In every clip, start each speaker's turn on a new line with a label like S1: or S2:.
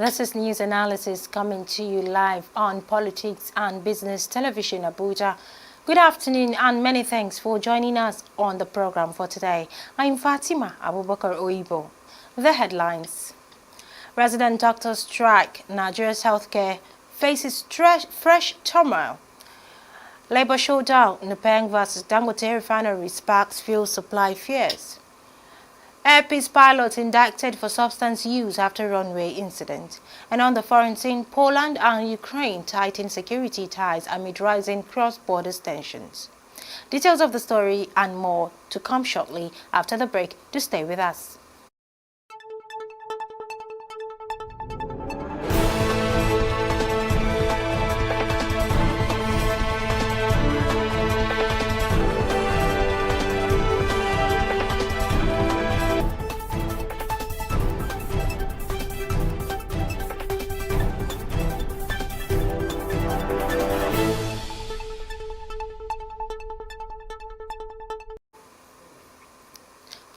S1: This is news analysis coming to you live on Politics and Business Television Abuja. Good afternoon and many thanks for joining us on the program for today. I'm Fatima Abubakar Oibo. The headlines. Resident doctors strike. Nigeria's healthcare faces fresh turmoil. Labor showdown. Nepeng vs. Dangote refinery sparks fuel supply fears. Airpeace pilot indicted for substance use after runway incident. And on the foreign scene, Poland and Ukraine tighten security ties amid rising cross-border tensions. Details of the story and more to come shortly after the break. Do stay with us.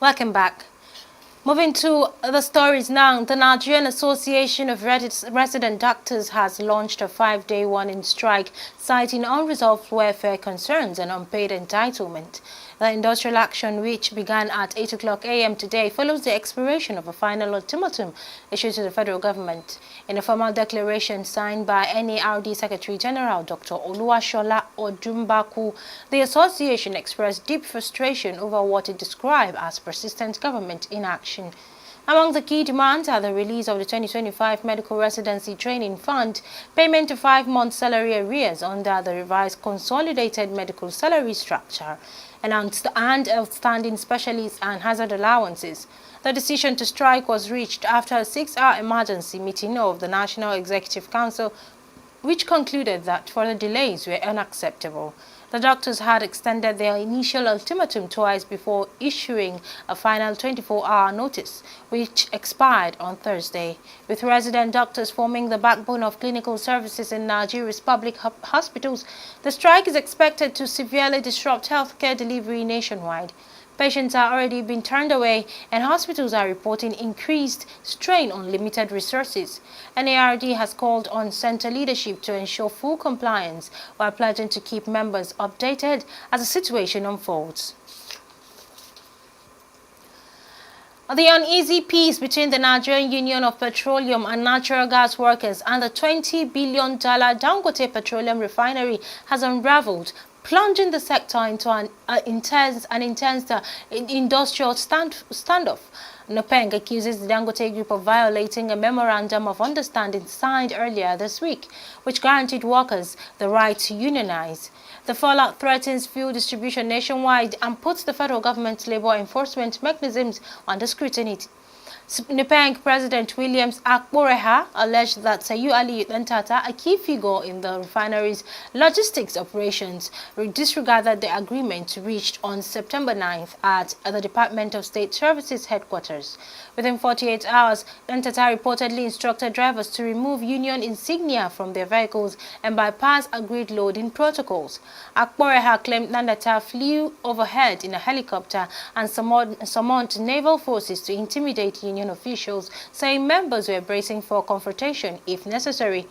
S1: Welcome back. Moving to the stories now, the Nigerian Association of Resident Doctors has launched a 5-day warning strike, citing unresolved welfare concerns and unpaid entitlement. The industrial action, which began at 8 o'clock a.m. today, follows the expiration of a final ultimatum issued to the federal government. In a formal declaration signed by NARD Secretary General Dr. Oluwashola Odumbaku, the association expressed deep frustration over what it described as persistent government inaction. Among the key demands are the release of the 2025 Medical Residency Training Fund, payment of 5-month salary arrears under the revised Consolidated Medical Salary Structure, and outstanding specialists and hazard allowances. The decision to strike was reached after a 6-hour emergency meeting of the National Executive Council, which concluded that further delays were unacceptable. The doctors had extended their initial ultimatum twice before issuing a final 24-hour notice, which expired on Thursday. With resident doctors forming the backbone of clinical services in Nigeria's public hospitals, the strike is expected to severely disrupt healthcare delivery nationwide. Patients are already being turned away, and hospitals are reporting increased strain on limited resources. NARD has called on center leadership to ensure full compliance while pledging to keep members updated as the situation unfolds. The uneasy peace between the Nigerian Union of Petroleum and Natural Gas Workers and the $20 billion Dangote Petroleum Refinery has unraveled, plunging the sector into an intense industrial standoff. Nepeng accuses the Dangote Group of violating a memorandum of understanding signed earlier this week, which guaranteed workers the right to unionize. The fallout threatens fuel distribution nationwide and puts the federal government's labor enforcement mechanisms under scrutiny. Nepeng President Williams Akporeha alleged that Sayu Ali Ntata, a key figure in the refinery's logistics operations, disregarded the agreement reached on September 9th at the Department of State Services headquarters. Within 48 hours, Ntata reportedly instructed drivers to remove union insignia from their vehicles and bypass agreed loading protocols. Akporeha claimed Ntata flew overhead in a helicopter and summoned naval forces to intimidate union officials, saying members were bracing for confrontation if necessary.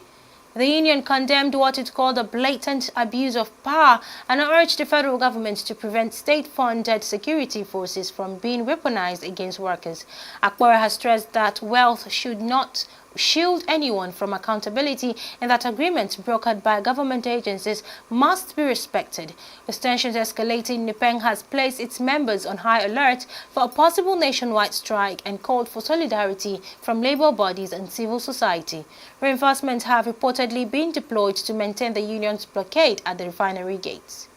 S1: The union condemned what it called a blatant abuse of power and urged the federal government to prevent state-funded security forces from being weaponized against workers. Akbora has stressed that wealth should not shield anyone from accountability and that agreements brokered by government agencies must be respected. With tensions escalating, Nepeng has placed its members on high alert for a possible nationwide strike and called for solidarity from labor bodies and civil society. Reinforcements have reportedly been deployed to maintain the union's blockade at the refinery gates.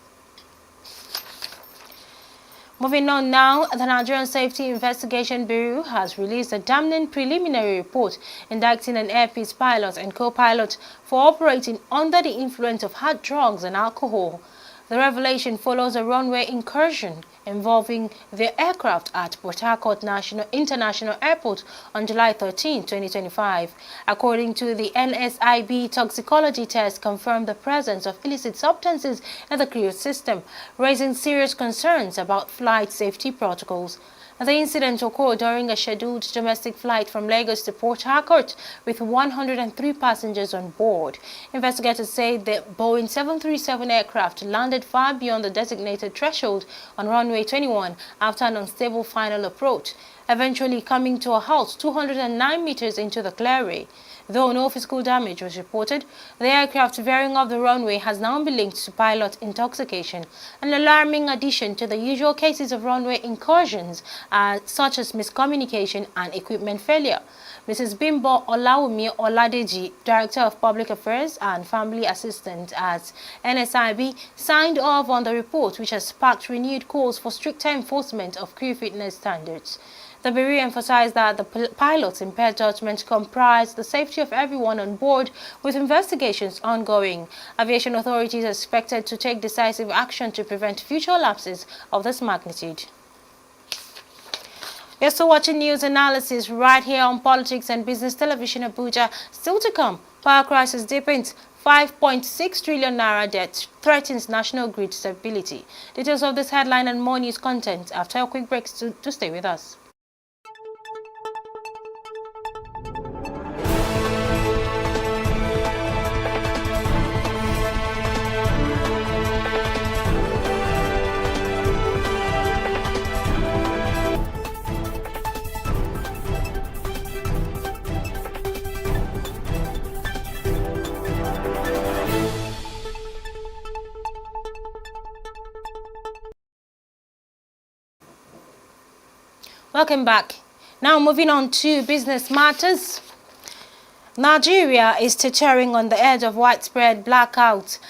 S1: Moving on now, the Nigerian Safety Investigation Bureau has released a damning preliminary report indicting an Airpeace pilot and co-pilot for operating under the influence of hard drugs and alcohol. The revelation follows a runway incursion involving the aircraft at Port Harcourt International Airport on July 13, 2025. According to the NSIB, toxicology tests confirmed the presence of illicit substances in the crew system, raising serious concerns about flight safety protocols. The incident occurred during a scheduled domestic flight from Lagos to Port Harcourt with 103 passengers on board. Investigators say the Boeing 737 aircraft landed far beyond the designated threshold on runway 21 after an unstable final approach, eventually coming to a halt 209 meters into the clearway. Though no physical damage was reported, the aircraft veering off the runway has now been linked to pilot intoxication, an alarming addition to the usual cases of runway incursions, such as miscommunication and equipment failure. Mrs. Bimbo Olawumi Oladeji, Director of Public Affairs and Family Assistant at NSIB, signed off on the report, which has sparked renewed calls for stricter enforcement of crew fitness standards. The Bureau emphasized that the pilot's impaired judgment comprised the safety of everyone on board, with investigations ongoing. Aviation authorities are expected to take decisive action to prevent future lapses of this magnitude. You're still watching news analysis right here on Politics and Business Television Abuja. Still to come, power crisis deepens. 5.6 trillion naira debt threatens national grid stability. Details of this headline and more news content after a quick break, to stay with us. Welcome back. Now moving on to business matters. Nigeria is teetering on the edge of widespread blackout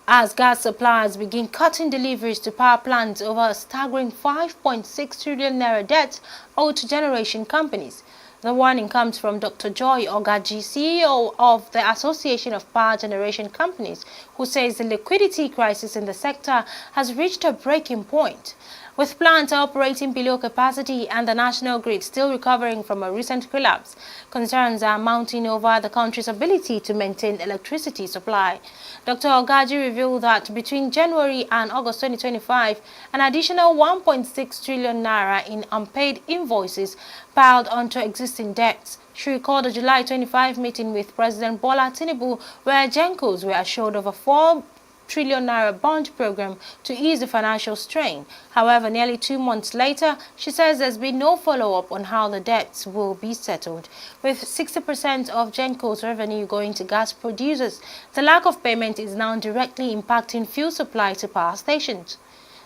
S1: as gas suppliers begin cutting deliveries to power plants over a staggering 5.6 trillion naira debt owed to generation companies. The warning comes from Dr. Joy Ogaji, CEO of the Association of Power Generation Companies, who says the liquidity crisis in the sector has reached a breaking point. With plants operating below capacity and the national grid still recovering from a recent collapse, concerns are mounting over the country's ability to maintain electricity supply. Dr. Ogaji revealed that between January and August 2025, an additional 1.6 trillion naira in unpaid invoices piled onto existing debts. She recalled a July 25 meeting with President Bola Tinubu, where Gencos were assured of a 4 trillion naira bond program to ease the financial strain. However, nearly 2 months later, she says there's been no follow-up on how the debts will be settled. With 60% of Genco's revenue going to gas producers, the lack of payment is now directly impacting fuel supply to power stations.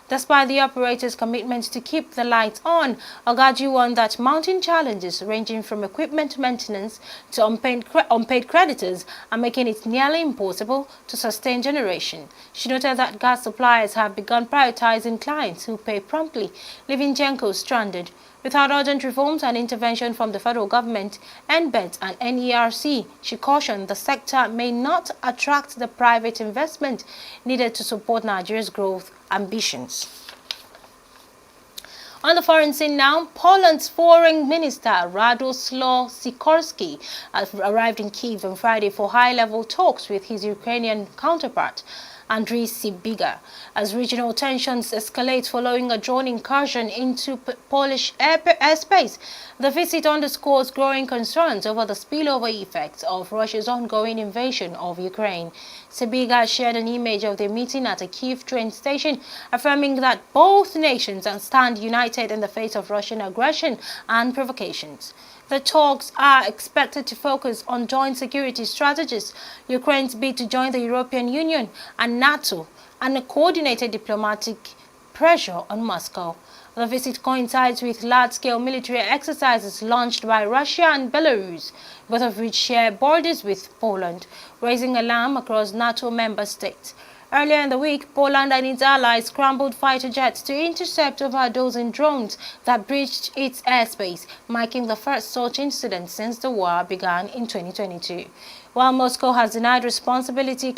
S1: Despite the operator's commitment to keep the lights on, Ogaji warned that mounting challenges ranging from equipment maintenance to unpaid creditors are making it nearly impossible to sustain generation. She noted that gas suppliers have begun prioritizing clients who pay promptly, leaving Genco stranded. Without urgent reforms and intervention from the federal government, NBET and NERC, she cautioned the sector may not attract the private investment needed to support Nigeria's growth ambitions. On the foreign scene now, Poland's Foreign Minister Radoslaw Sikorski arrived in Kyiv on Friday for high-level talks with his Ukrainian counterpart, Andriy Sybiga, as regional tensions escalate following a drone incursion into Polish airspace. The visit underscores growing concerns over the spillover effects of Russia's ongoing invasion of Ukraine. Sybiga shared an image of their meeting at a Kyiv train station, affirming that both nations stand united in the face of Russian aggression and provocations. The talks are expected to focus on joint security strategies, Ukraine's bid to join the European Union and NATO, and a coordinated diplomatic pressure on Moscow. The visit coincides with large-scale military exercises launched by Russia and Belarus, both of which share borders with Poland, raising alarm across NATO member states. Earlier in the week, Poland and its allies scrambled fighter jets to intercept over a dozen drones that breached its airspace, marking the first such incident since the war began in 2022. While Moscow has denied responsibility,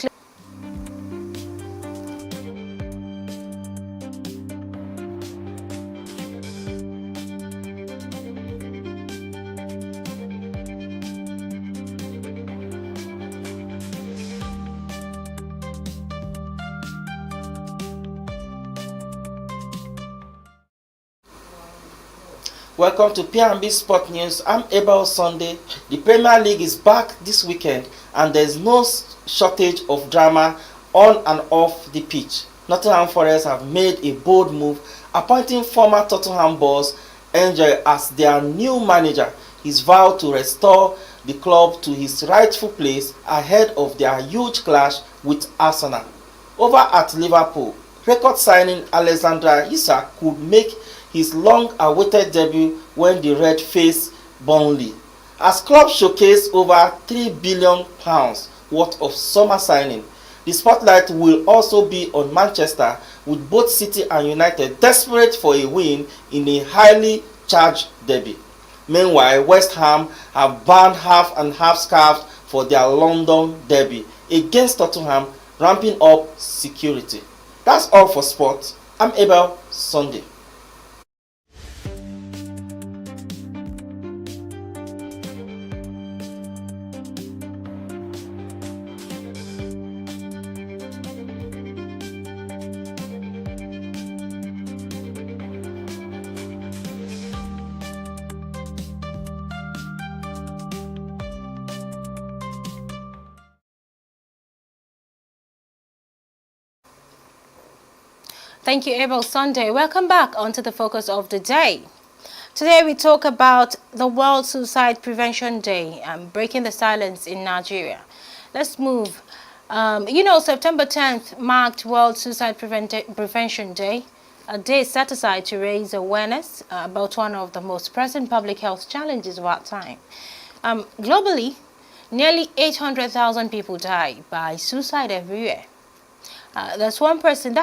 S2: Welcome to P&B Sport News. I'm Abel Sunday. The Premier League is back this weekend and there's no shortage of drama on and off the pitch. Nottingham Forest have made a bold move, appointing former Tottenham boss Enjoy as their new manager. He's vowed to restore the club to his rightful place ahead of their huge clash with Arsenal. Over at Liverpool, record signing Alexander Isak could make his long-awaited debut when the Red face Burnley. As club showcase over £3 billion worth of summer signing, the spotlight will also be on Manchester, with both City and United desperate for a win in a highly charged derby. Meanwhile, West Ham have banned half and half scarves for their London derby against Tottenham, ramping up security. That's all for sport. I'm Abel Sunday.
S1: Thank you, Abel Sunday. Welcome back onto the focus of the day. Today we talk about the World Suicide Prevention Day and breaking the silence in Nigeria. Let's move. September 10th marked World Suicide Prevention Day, a day set aside to raise awareness about one of the most pressing public health challenges of our time. Globally, nearly 800,000 people die by suicide every year. That's one person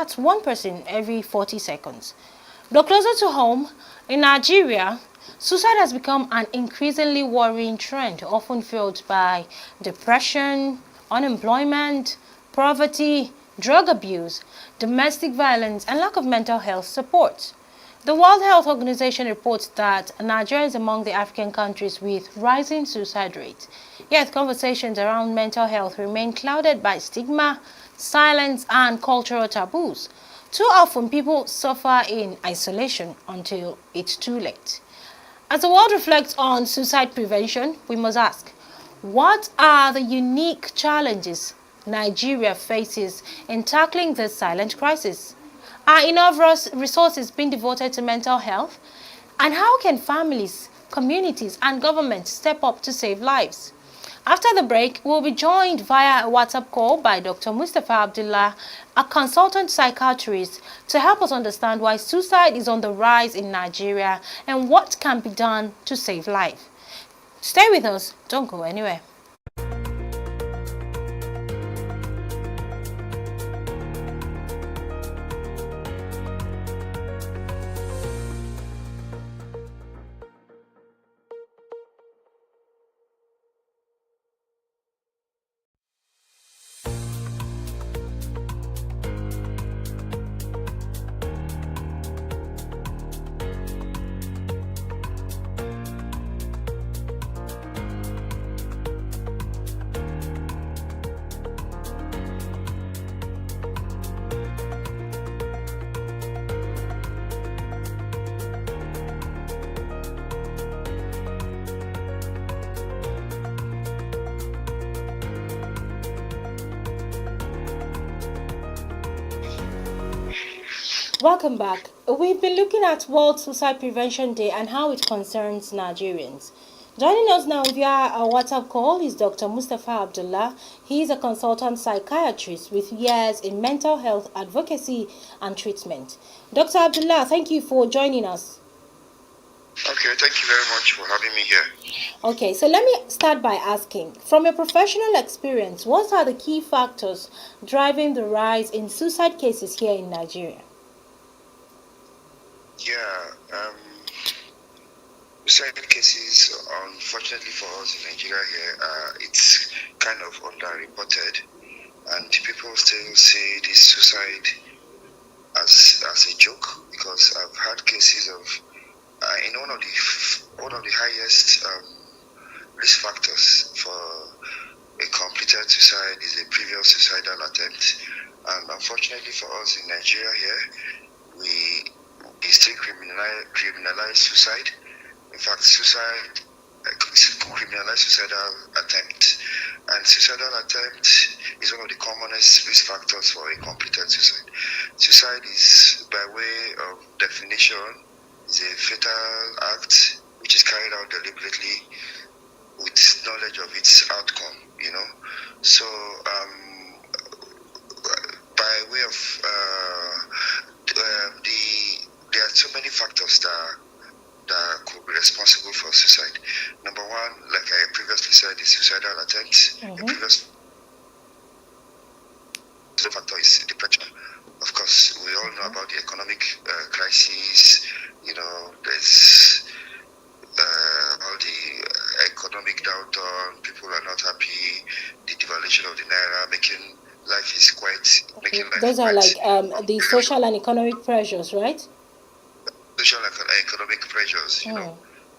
S1: every 40 seconds. But closer to home, in Nigeria, suicide has become an increasingly worrying trend, often fueled by depression, unemployment, poverty, drug abuse, domestic violence, and lack of mental health support. The World Health Organization reports that Nigeria is among the African countries with rising suicide rates. Yet conversations around mental health remain clouded by stigma, silence, and cultural taboos. Too often, people suffer in isolation until it's too late. As the world reflects on suicide prevention, we must ask, what are the unique challenges Nigeria faces in tackling this silent crisis? Are enough resources being devoted to mental health? And how can families, communities, and governments step up to save lives? After the break, we'll be joined via a WhatsApp call by Dr. Mustafa Abdullah, a consultant psychiatrist, to help us understand why suicide is on the rise in Nigeria and what can be done to save life. Stay with us, don't go anywhere. Welcome back. We've been looking at World Suicide Prevention Day and how it concerns Nigerians. Joining us now via a WhatsApp call is Dr. Mustafa Abdullah. He is a consultant psychiatrist with years in mental health advocacy and treatment. Dr. Abdullah, thank you for joining us.
S3: Okay, thank you very much for having me here.
S1: Okay, so let me start by asking, from your professional experience, what are the key factors driving the rise in suicide cases here in Nigeria?
S3: Yeah, suicide cases, unfortunately for us in Nigeria here, it's kind of underreported, and people still see this suicide as a joke, because I've had cases of in one of the highest risk factors for a completed suicide is a previous suicidal attempt, and unfortunately for us in Nigeria here, we still criminalize suicide, In fact, suicide, criminalize suicidal attempt. And suicidal attempt is one of the commonest risk factors for a completed suicide. Suicide is, by way of definition, is a fatal act which is carried out deliberately with knowledge of its outcome, So, by way of there are so many factors that could be responsible for suicide. Number one, like I previously said, is suicidal attempt. The previous factor is depression. Of course, we all know about the economic crisis. There's all the economic downturn. People are not happy. The devaluation of the naira, making life
S1: Those are like the social and economic pressures, right?
S3: Social and economic pressures,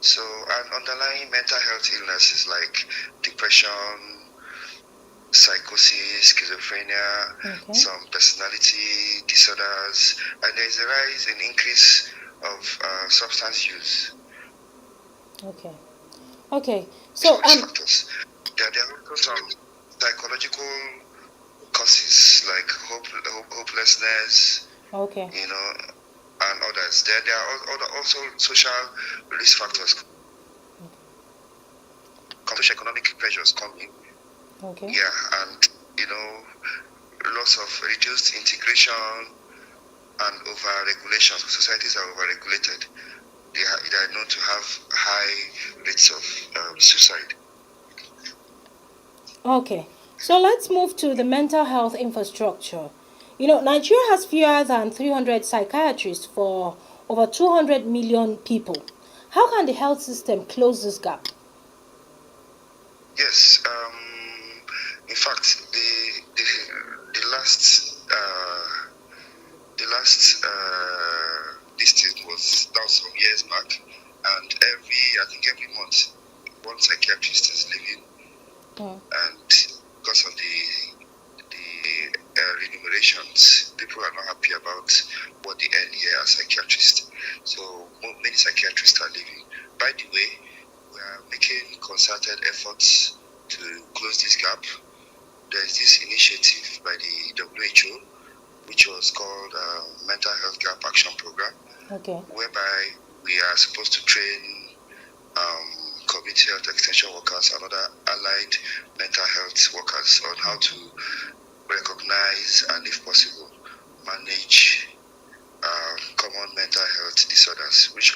S3: So, and underlying mental health illnesses like depression, psychosis, schizophrenia, some personality disorders, and there is a rise in increase of substance use.
S1: Okay. So
S3: factors. There are also some psychological causes like hopelessness. And others. There are also social risk factors. Economic pressures come in. Yeah, and loss of reduced integration and over-regulation. Societies are over-regulated. They are known to have high rates of suicide.
S1: Okay, so let's move to the mental health infrastructure. Nigeria has fewer than 300 psychiatrists for over 200 million people. How can the health system close this gap?
S3: Yes, in fact, the last listing was done some years back, and every month, one psychiatrist is leaving, and because of the remunerations, people are not happy about what they earn here as psychiatrists. So many psychiatrists are leaving. By the way, we are making concerted efforts to close this gap. There is this initiative by the WHO, which was called Mental Health Gap Action Program, whereby we are supposed to train community health extension workers and other allied mental health workers on how to recognize and, if possible, manage common mental health disorders, which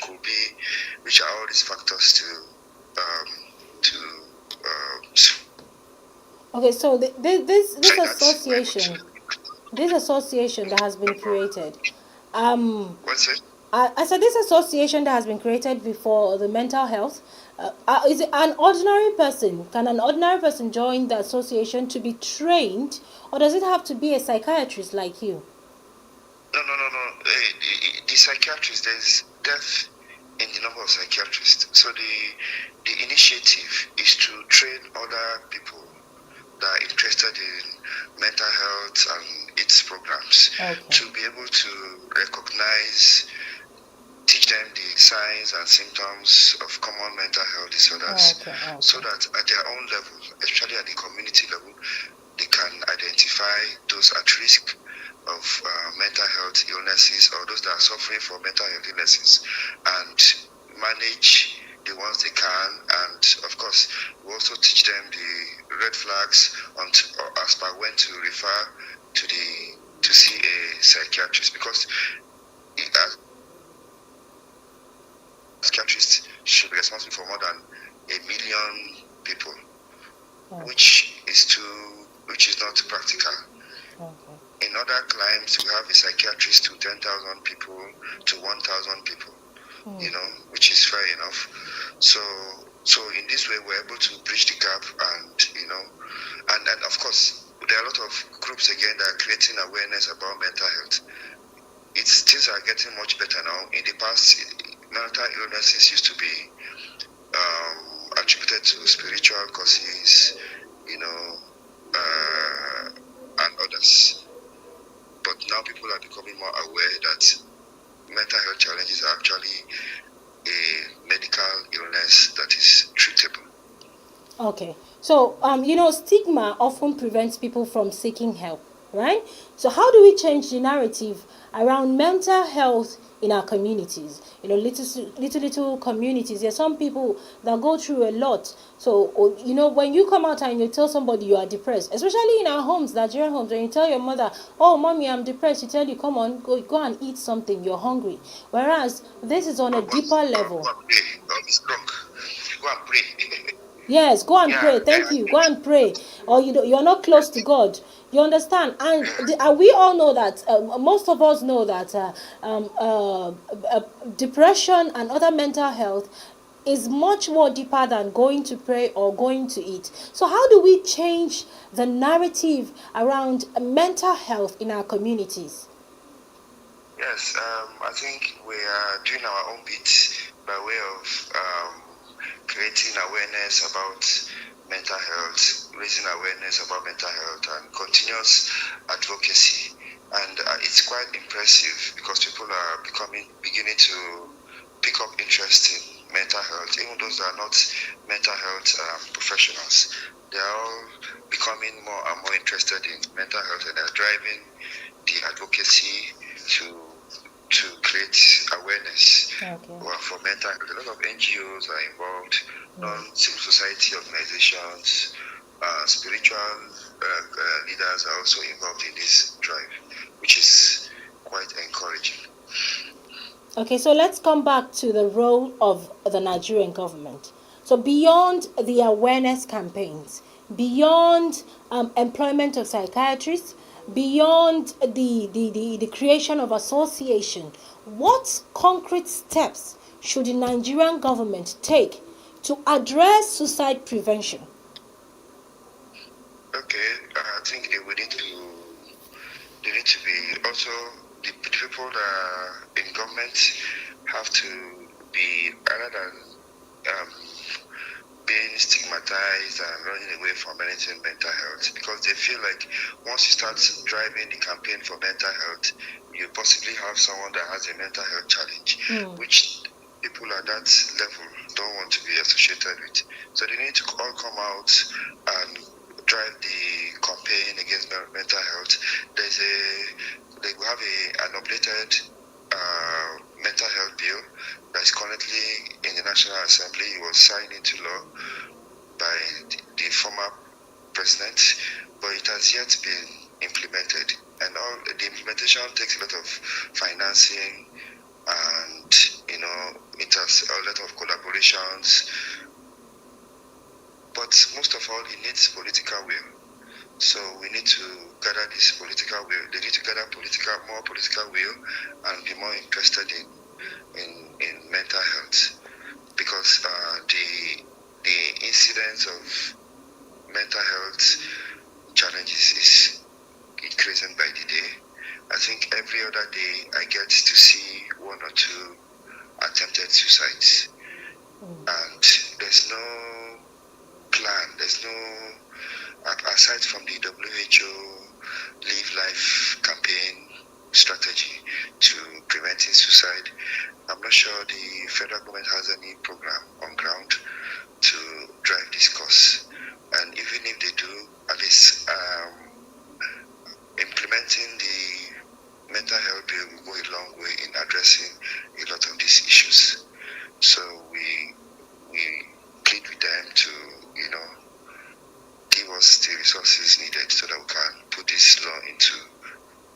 S3: are all these factors
S1: so this association that has been created.
S3: What's it?
S1: I said this association that has been created before the mental health. Is it an ordinary person? Can an ordinary person join the association to be trained, or does it have to be a psychiatrist like you?
S3: No. The psychiatrists, there's depth in the number of psychiatrists. So the initiative is to train other people that are interested in mental health and its programs to be able to recognize, teach them the signs and symptoms of common mental health disorders, so that at their own level, especially at the community level, they can identify those at risk of mental health illnesses or those that are suffering from mental health illnesses, and manage the ones they can. And of course, we also teach them the red flags as per when to refer to see a psychiatrist, because psychiatrists should be responsible for more than 1 million people, which is not practical. In other climes, we have a psychiatrist to 10,000 people to 1,000 people, which is fair enough. So in this way, we're able to bridge the gap, and of course, there are a lot of groups again that are creating awareness about mental health. Things are getting much better now. In the past, mental illnesses used to be attributed to spiritual causes, and others. But now people are becoming more aware that mental health challenges are actually a medical illness that is treatable.
S1: Okay. So, stigma often prevents people from seeking help, right? So, how do we change the narrative around mental health in our communities? Little communities. There's some people that go through a lot. So, when you come out and you tell somebody you are depressed, especially in our homes, Nigerian homes, when you tell your mother, "Oh, mommy, I'm depressed," you tell you, "Come on, go and eat something. You're hungry." Whereas this is on a deeper level.
S3: Go and pray. God is drunk. Go and pray.
S1: Yes, go and
S3: Yeah,
S1: pray. Thank you. Go and pray. Or you're not close to God. You understand? And we all know that, most of us know that depression and other mental health is much more deeper than going to pray or going to eat. So how do we change the narrative around mental health in our communities?
S3: Yes, I think we are doing our own bit by way of creating awareness about mental health, raising awareness about mental health, and continuous advocacy. And it's quite impressive because people are beginning to pick up interest in mental health, even those that are not mental health professionals. They are all becoming more and more interested in mental health, and are driving the advocacy to create awareness for mental health. A lot of NGOs are involved, non-civil society organizations, spiritual leaders are also involved in this drive, which is quite encouraging.
S1: Okay, so let's come back to the role of the Nigerian government. So beyond the awareness campaigns, beyond employment of psychiatrists, beyond the creation of association, what concrete steps should the Nigerian government take to address suicide prevention?
S3: Okay, I think they need to be also the people that are in government have to be, rather than being stigmatized and running away from anything mental health, because they feel like once you start driving the campaign for mental health, you possibly have someone that has a mental health challenge, which people at that level don't want to be associated with. So they need to all come out and drive the campaign against mental health. They will have an updated mental health bill that is currently in the National Assembly. It was signed into law by the former president, but it has yet been implemented. And all the implementation takes a lot of financing, and it has a lot of collaborations. But most of all, it needs political will. So we need to gather this political will. They need to gather more political will, and be more interested in mental health, because the incidence of mental health challenges is increasing by the day. I think every other day I get to see one or two attempted suicides, and there's no plan. There's no, aside from the WHO Live Life campaign strategy to preventing suicide, I'm not sure the federal government has any program on ground to drive this cause. And even if they do, at least implementing the mental health bill will go a long way in addressing a lot of these issues. So we plead with them to give us the resources needed so that we can put this law into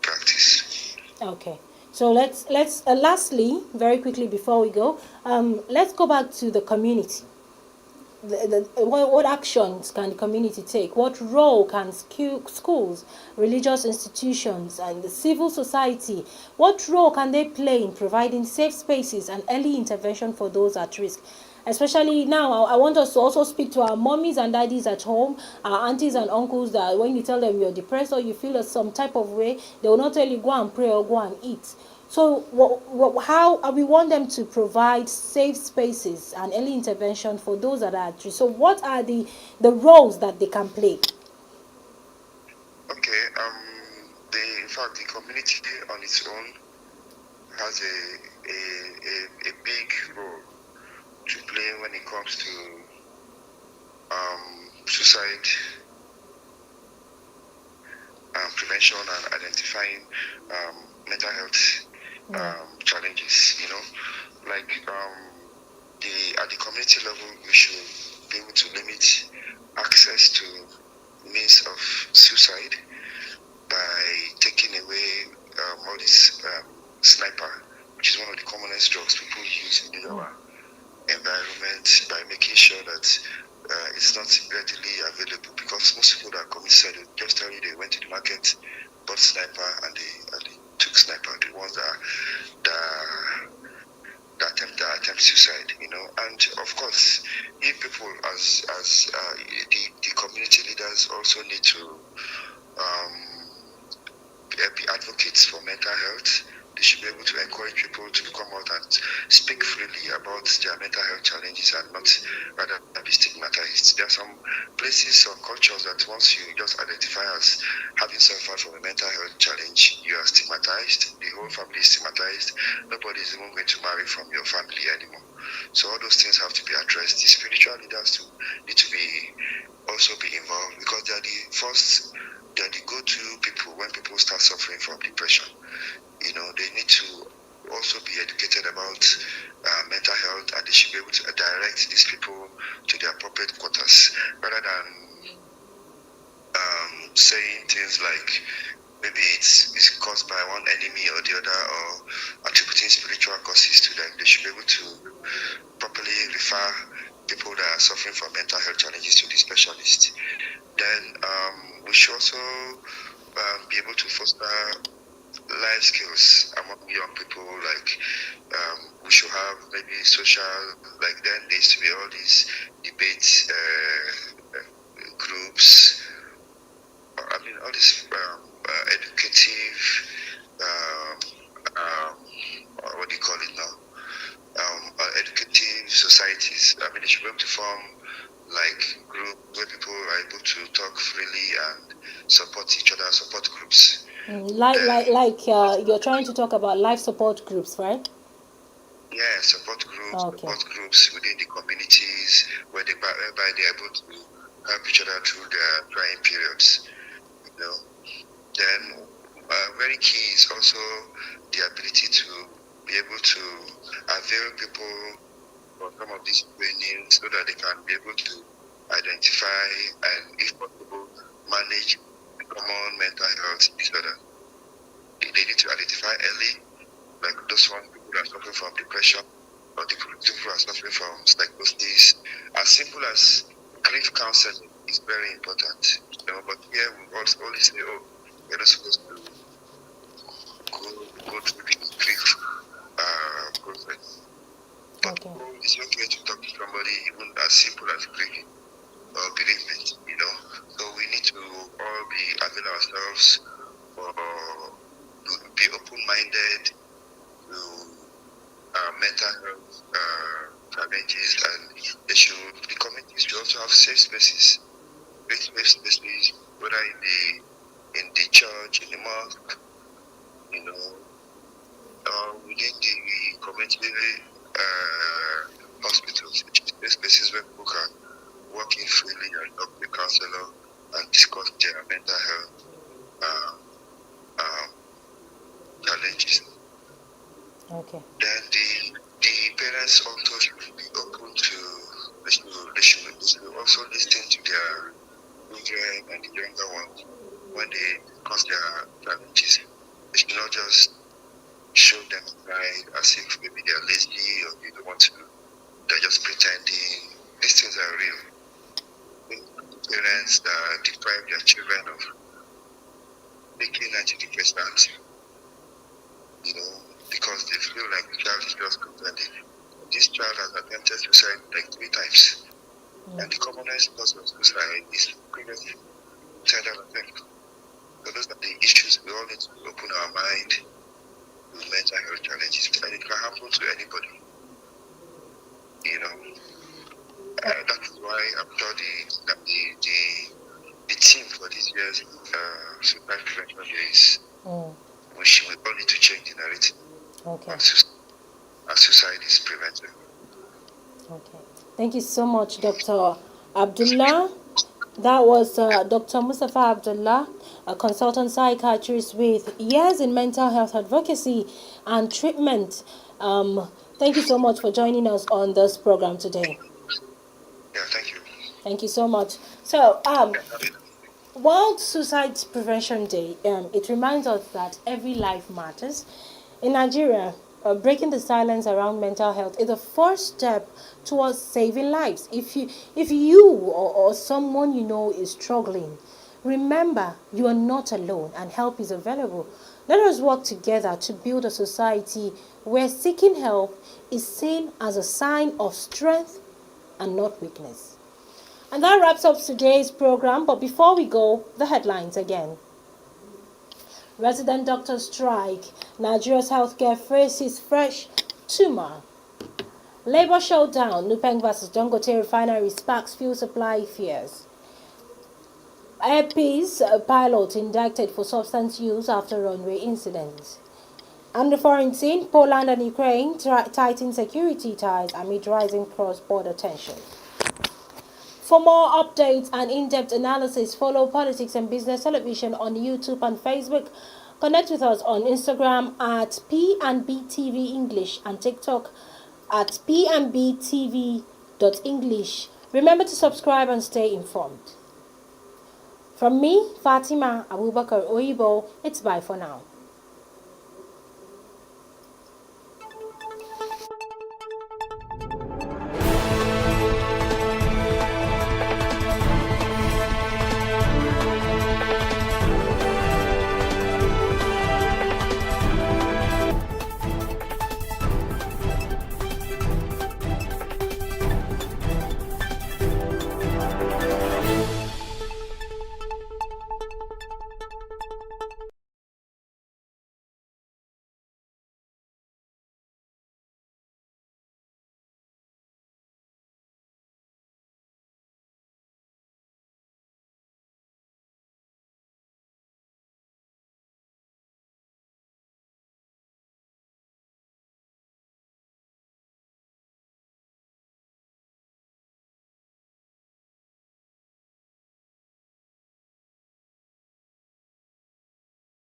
S3: practice.
S1: Okay. So let's lastly, very quickly before we go, let's go back to the community. What actions can the community take? What role can schools, religious institutions, and the civil society, what role can they play in providing safe spaces and early intervention for those at risk? Especially now, I want us to also speak to our mommies and daddies at home, our aunties and uncles, that when you tell them you're depressed or you feel some type of way, they will not tell you go and pray or go and eat. So how we want them to provide safe spaces and early intervention for those that are at risk. So what are the roles that they can play?
S3: Okay, in fact, the community on its own has a big role to play when it comes to suicide prevention and identifying mental health challenges. Like at the community level, we should be able to limit access to means of suicide by taking away all this sniper, which is one of the commonest drugs people use in our environment, by making sure that it's not readily available, because most people that commit suicide will just tell you they went to the market, bought sniper, and they took sniper. The ones that attempt suicide, and of course, if people as the community leaders also need to be advocates for mental health. They should be able to encourage people to come out and speak freely about their mental health challenges and not rather be stigmatized. There are some places or cultures that once you just identify as having suffered from a mental health challenge, you are stigmatized. The whole family is stigmatized. Nobody is even going to marry from your family anymore. So all those things have to be addressed. The spiritual leaders too need to also be involved, because they are the go-to people when people start suffering from depression. They need to also be educated about mental health, and they should be able to direct these people to the appropriate quarters, rather than saying things like maybe it's caused by one enemy or the other, or attributing spiritual causes to them. They should be able to properly refer people that are suffering from mental health challenges to the specialist. Then we should also be able to foster life skills among young people. Like we should have maybe social, like then there used to be all these debate groups. All these educative, what do you call it now? Educative societies. They should be able to form like group where people are able to talk freely and support each other, support groups.
S1: You're trying to talk about life support groups, right?
S3: Yeah, support groups within the communities whereby they're able to help each other through their trying periods. Then very key is also the ability to be able to avail people for some of these trainings so that they can be able to identify and, if possible, manage common mental health disorders. They need to identify early, like those ones people are suffering from depression, or people who are suffering from psychosis. As simple as grief counseling is very important. But here we also only say, you're not supposed to go through the grief process. But it's okay to talk to somebody even as simple as grieving or bereavement, So we need to all be availing ourselves or be open-minded to mental health challenges, and the communities should also have safe spaces, whether in the church, in the mosque, within the community hospitals, spaces where people can walk in freely and talk to a counselor and discuss their mental health challenges.
S1: Okay.
S3: Then the parents also should be open to, they should also listen to their children and the younger ones when they discuss their challenges. They should not just show them pride as if maybe they're lazy or they don't want to, they're just pretending. These things are real. Parents that deprive their children of taking antidepressants, because they feel like the child is just contented. This child has attempted suicide like 3 times. And the commonest cause of suicide is previous suicidal attempt. So those are the issues we all need to open our mind to mental health challenges. And it can happen to anybody. That is why I'm sure the theme for this year's suicide prevention days, we all need to change the narrative.
S1: Okay.
S3: As suicide is prevented.
S1: Okay. Thank you so much, Dr. Abdullah. That was Dr. Mustafa Abdullah, a consultant psychiatrist with years in mental health advocacy and treatment. Thank you so much for joining us on this program today.
S3: Yeah, thank you.
S1: Thank you so much. So, World Suicide Prevention Day, it reminds us that every life matters. In Nigeria, breaking the silence around mental health is the first step towards saving lives. If you or someone you know is struggling, remember you are not alone and help is available. Let us work together to build a society where seeking help is seen as a sign of strength and not weakness. And that wraps up today's program. But before we go, the headlines again. Resident doctor strike. Nigeria's healthcare faces fresh tumor. Labor showdown. Nupeng versus Dangote refinery sparks fuel supply fears. Airpeace pilot indicted for substance use after runway incident. And the foreign scene, Poland and Ukraine tighten security ties amid rising cross-border tension. For more updates and in-depth analysis, follow Politics and Business Television on YouTube and Facebook. Connect with us on Instagram at P&BTV.English and TikTok at P&BTV.English. Remember to subscribe and stay informed. From me, Fatima Abubakar Oyibo, it's bye for now.